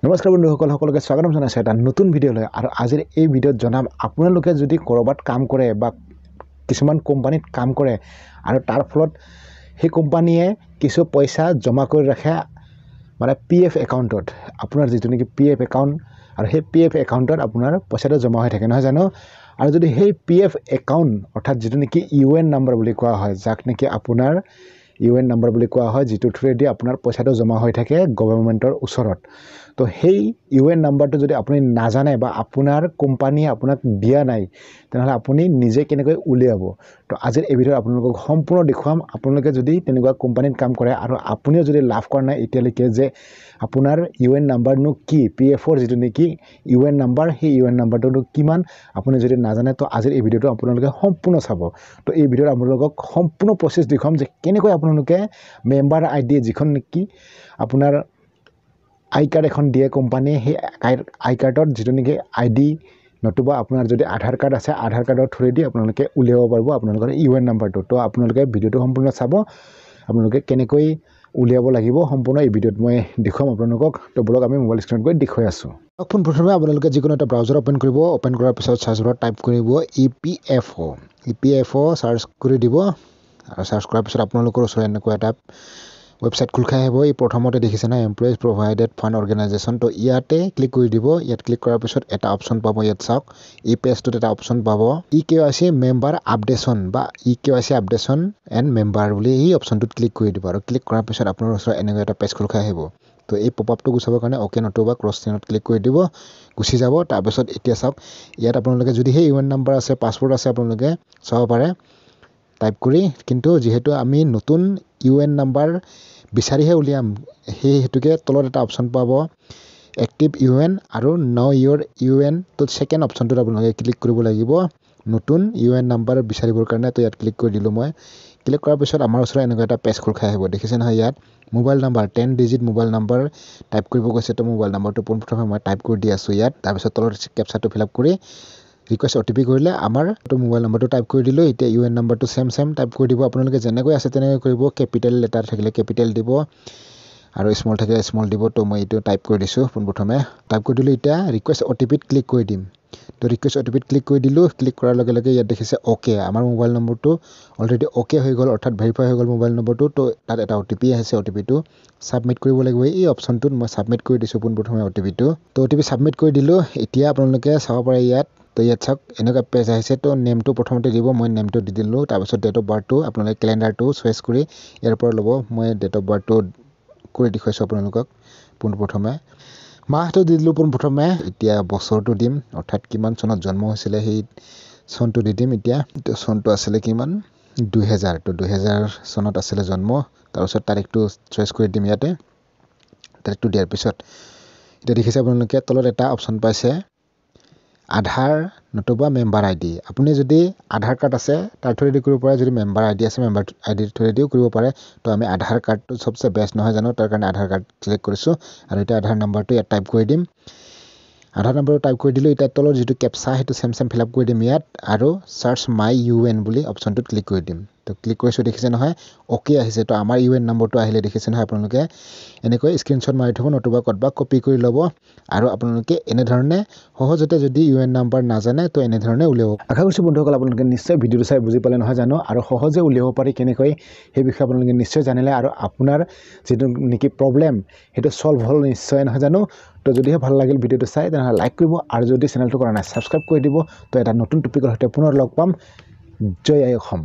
নমস্কাৰ বন্ধুসকল, সকলোকে স্বাগতম জনাইছোঁ এটা নতুন ভিডিঅ'লৈ। আৰু আজিৰ এই ভিডিঅ'ত জনাম আপোনালোকে যদি ক'ৰবাত কাম কৰে বা কিছুমান কোম্পানীত কাম কৰে আৰু তাৰ ফলত সেই কোম্পানীয়ে কিছু পইচা জমা কৰি ৰাখে মানে PF একাউণ্টত, আপোনাৰ যিটো নেকি PF একাউণ্ট, আৰু সেই PF একাউণ্টত আপোনাৰ পইচাটো জমা হৈ থাকে নহয় জানো। আৰু যদি সেই PF একাউণ্ট অৰ্থাৎ যিটো নেকি UN নাম্বাৰ বুলি কোৱা হয়, যাক নেকি আপোনাৰ UN নাম্বাৰ বুলি কোৱা হয়, যিটো থ্ৰুৱেদি আপোনাৰ পইচাটো জমা হৈ থাকে গভৰ্ণমেণ্টৰ ওচৰত। তো সেই UN নাম্বাৰটো যদি আপুনি নাজানে বা আপোনাৰ কোম্পানীয়ে আপোনাক দিয়া নাই, তেনেহ'লে আপুনি নিজে কেনেকৈ উলিয়াব। তো আজিৰ এই ভিডিঅ'ত আপোনালোকক সম্পূৰ্ণ দেখুৱাম। আপোনালোকে যদি তেনেকুৱা কোম্পানীত কাম কৰে আৰু আপুনিও যদি লাভ কৰা নাই এতিয়ালৈকে যে আপোনাৰ UN নাম্বাৰনো কি, PFৰ যিটো নেকি UN নাম্বাৰ, সেই UN নাম্বাৰটোনো কিমান আপুনি যদি নাজানে, তো আজিৰ এই ভিডিঅ'টো আপোনালোকে সম্পূৰ্ণ চাব। তো এই ভিডিঅ'ত আপোনালোকক সম্পূৰ্ণ প্ৰচেছ দেখুৱাম যে কেনেকৈ আপোনালোকে মেম্বাৰ ID, যিখন নেকি আপোনাৰ আই কাৰ্ড এখন দিয়ে কোম্পানীয়ে, সেই আই কাৰ্ডত যিটো নেকি ID নতুবা আপোনাৰ যদি আধাৰ কাৰ্ড আছে, আধাৰ কাৰ্ডৰ থ্ৰুৱেদি আপোনালোকে উলিয়াব পাৰিব আপোনালোকৰ UN নাম্বাৰটো। তো আপোনালোকে ভিডিঅ'টো সম্পূৰ্ণ চাব, আপোনালোকে কেনেকৈ উলিয়াব লাগিব সম্পূৰ্ণ এই ভিডিঅ'ত মই দেখুৱাম আপোনালোকক। তো বলক আমি মোবাইল স্ক্ৰীনত গৈ দেখুৱাই আছোঁ। পোনপ্ৰথমে আপোনালোকে যিকোনো এটা ব্ৰাউজাৰ অ'পেন কৰিব। অ'পেন কৰাৰ পিছত চাৰ্চ বাৰত টাইপ কৰিব EPFO চাৰ্চ কৰি দিব। আৰু চাৰ্চ কৰাৰ পিছত আপোনালোকৰ ওচৰত এনেকুৱা এটা ৱেবছাইট খোল খাই আহিব। এই প্ৰথমতে দেখিছে না এমপ্লয়িজ প্ৰভাইডেড ফাণ্ড অৰ্গেনাইজেশ্যন। তো ইয়াতে ক্লিক কৰি দিব। ইয়াত ক্লিক কৰাৰ পিছত এটা অপশ্যন পাব, ইয়াত চাওক এই পেজটোত এটা অপশ্যন পাব EKYC মেম্বাৰ আপডেশ্যন বা EKYC আপডেশ্যন এণ্ড মেম্বাৰ বুলি এই অপশ্যনটোত ক্লিক কৰি দিব। আৰু ক্লিক কৰাৰ পিছত আপোনাৰ ওচৰত এনেকুৱা এটা পেজ খোল খাই আহিব। তো এই পপআপটো গুচাবৰ কাৰণে অ'কে নতুবা ক্ৰছ চিনত ক্লিক কৰি দিব, গুচি যাব। তাৰপিছত এতিয়া চাওক ইয়াত আপোনালোকে যদি সেই UN নাম্বাৰ আছে, পাছৱৰ্ড আছে, আপোনালোকে চাব পাৰে টাইপ কৰি। কিন্তু যিহেতু আমি নতুন UN নাম্বাৰ বিচাৰিহে উলিয়াম, সেইটোকে তলত এটা অপশ্যন পাব এক্টিভ UN আৰু নাও ইয়ৰ UN। তো ছেকেণ্ড অপশ্যনটোত আপোনালোকে ক্লিক কৰিব লাগিব নতুন UN নাম্বাৰ বিচাৰিবৰ কাৰণে। তো ইয়াত ক্লিক কৰি দিলোঁ মই। ক্লিক কৰাৰ পিছত আমাৰ ওচৰত এনেকুৱা এটা পেজ খোল খাই আহিব। দেখিছে নহয়, ইয়াত mobile number 10 digit mobile number type কৰিব কৈছে। তো মোবাইল নাম্বাৰটো পোনপ্ৰথমে মই টাইপ কৰি দি আছোঁ ইয়াত। তাৰপিছত তলত কেপচাটো ফিল আপ কৰি ৰিকুৱেষ্ট OTP কৰিলে আমাৰ মোবাইল নাম্বাৰটো টাইপ কৰি দিলোঁ। এতিয়া UN নাম্বাৰটো চেম টাইপ কৰি দিব। আপোনালোকে যেনেকৈ আছে তেনেকৈ কৰিব। কেপিটেল লেটাৰ থাকিলে কেপিটেল দিব আৰু স্মল থাকিলে স্মল দিব। তো মই এইটো টাইপ কৰি দিছোঁ পোনপ্ৰথমে। টাইপ কৰি দিলোঁ। এতিয়া ৰিকুৱেষ্ট OTPত ক্লিক কৰি দিম। তো ৰিকুৱেষ্ট OTPত ক্লিক কৰি দিলোঁ। ক্লিক কৰাৰ লগে লগে ইয়াত দেখিছে অ'কে, আমাৰ মোবাইল নম্বৰটো অলৰেডি অ'কে হৈ গ'ল, অৰ্থাৎ ভেৰিফাই হৈ গ'ল মোবাইল নম্বৰটো। তো তাত এটা OTP আহিছে, OTPটো ছাবমিট কৰিব লাগিব। এই অপশ্যনটোত মই ছাবমিট কৰি দিছোঁ পোনপ্ৰথমে OTPটো। তো OTP ছাবমিট কৰি দিলোঁ। এতিয়া আপোনালোকে চাব পাৰে ইয়াত। তো ইয়াত চাওক এনেকুৱা পেজ আহিছে। তো নেমটো প্ৰথমতে দিব, মই নেমটো দি দিলোঁ। তাৰপিছত ডেট অফ বাৰ্থটো আপোনালোকে কেলেণ্ডাৰটো চইচ কৰি ইয়াৰ পৰা ল'ব। মই ডেট অফ বাৰ্থটো কৰি দেখুৱাইছোঁ আপোনালোকক। পোনপ্ৰথমে মাহটো দি দিলোঁ পোনপ্ৰথমে। এতিয়া বছৰটো দিম, অৰ্থাৎ কিমান চনত জন্ম হৈছিলে সেই চনটো দি দিম। এতিয়া চনটো আছিলে কিমান, 2000। তো 2000 চনত আছিলে জন্ম। তাৰপিছত তাৰিখটো চইচ কৰি দিম ইয়াতে। তাৰিখটো দিয়াৰ পিছত এতিয়া দেখিছে আপোনালোকে তলত এটা অপশ্যন পাইছে আধাৰ নতুবা মেম্বাৰ ID। আপুনি যদি আধাৰ কাৰ্ড আছে তাৰ থ্ৰুৱেদি কৰিব পাৰে, যদি মেম্বাৰ ID আছে মেম্বাৰ ID থ্ৰুৱেদিও কৰিব পাৰে। তো আমি আধাৰ কাৰ্ডটো চবচে বেষ্ট নহয় জানো, তাৰ কাৰণে আধাৰ কাৰ্ড চিলেক্ট কৰিছোঁ। আৰু এতিয়া আধাৰ নাম্বাৰটো ইয়াত টাইপ কৰি দিম। আধাৰ নাম্বাৰটো টাইপ কৰি দিলোঁ। এতিয়া তলৰ যিটো কেপচা সেইটো চেম ফিল আপ কৰি দিম ইয়াত, আৰু চাৰ্চ মাই UN বুলি অপশ্যনটোত ক্লিক কৰি দিম। তো ক্লিক কৰিছোঁ, দেখিছে নহয় অ'কে আহিছে। তো আমাৰ UN নম্বৰটো আহিলে দেখিছে নহয়। আপোনালোকে এনেকৈ স্ক্ৰীনশ্বট মাৰি থ'ব, নতুবা ক'ৰবাত কপি কৰি ল'ব। আৰু আপোনালোকে এনেধৰণে সহজতে যদি UN নাম্বাৰ নাজানে তো এনেধৰণে উলিয়াব। আশা কৰিছোঁ বন্ধুসকল আপোনালোকে নিশ্চয় ভিডিঅ'টো চাই বুজি পালে নহয় জানো, আৰু সহজে উলিয়াব পাৰি কেনেকৈ সেই বিষয়ে আপোনালোকে নিশ্চয় জানিলে। আৰু আপোনাৰ যিটো নেকি প্ৰব্লেম সেইটো চল্ভ হ'ল নিশ্চয় নহয় জানো। তো যদিহে ভাল লাগিল ভিডিঅ'টো চাই তেনেহ'লে লাইক কৰিব, আৰু যদি চেনেলটো কৰা নাই ছাবস্ক্ৰাইব কৰি দিব। তো এটা নতুন টপিকৰ সৈতে পুনৰ লগ পাম। জয় আই অসম।